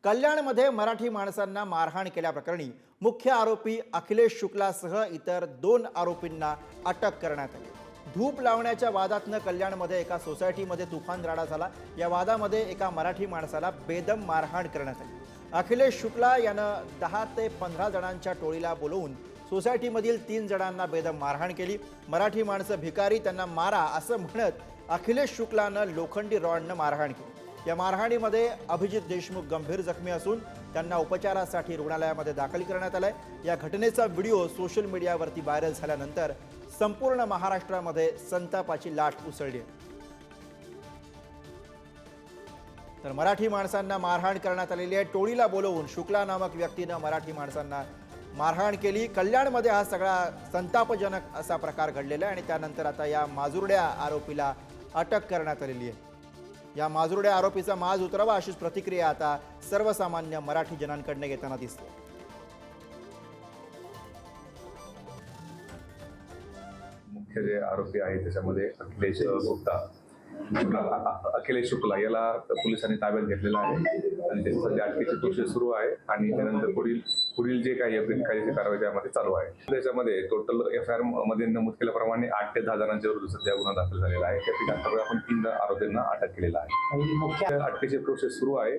कल्याणमध्ये मराठी माणसांना मारहाण केल्याप्रकरणी मुख्य आरोपी अखिलेश शुक्लासह इतर 2 आरोपींना अटक करण्यात आली। धूप लावण्याच्या वादातनं कल्याणमध्ये एका सोसायटीमध्ये तुफान राडा झाला। या वादामध्ये एका मराठी माणसाला बेदम मारहाण करण्यात आली। अखिलेश शुक्ला यानं 10 ते 15 जणांच्या टोळीला बोलवून सोसायटीमधील 3 जणांना बेदम मारहाण केली। मराठी माणसं भिकारी, त्यांना मारा असं म्हणत अखिलेश शुक्लानं लोखंडी रॉडनं मारहाण केली। या मारहाणीमध्ये अभिजित देशमुख गंभीर जखमी असून त्यांना उपचारासाठी रुग्णालयामध्ये दाखल करण्यात आलंय। या घटनेचा व्हिडिओ सोशल मीडियावरती व्हायरल झाल्यानंतर संपूर्ण महाराष्ट्रामध्ये संतापाची लाट उसळली आहे। तर मराठी माणसांना मारहाण करण्यात आलेली आहे। टोळीला बोलवून शुक्ला नामक व्यक्तीनं मराठी माणसांना मारहाण केली। कल्याणमध्ये हा सगळा संतापजनक असा प्रकार घडलेला आहे आणि त्यानंतर आता या माजुरड्या आरोपीला अटक करण्यात आलेली आहे। या माजुरड्या आरोपीचा माज उतरावा अशीच प्रतिक्रिया आता सर्वसामान्य मराठी जनांकडून येताना दिसते। मुख्य जे आरोपी आहेत त्याच्यामध्ये अखिलेश शुक्ला याला पोलिसांनी ताब्यात घेतलेला आहे आणि त्याची सध्या अटकेची प्रोसेस सुरू आहे आणि त्यानंतर पुढील जे काही कायदेशीर कारवाई त्यामध्ये चालू आहे। त्याच्यामध्ये टोटल FIR मध्ये नमूद केल्याप्रमाणे 8 ते 10 जणांच्या विरुद्ध सध्या गुन्हा दाखल झालेला आहे। त्यापैकी आतापर्यंत आपण 3 आरोपींना अटक केलेला आहे। मुख्य अटकेची प्रोसेस सुरू आहे।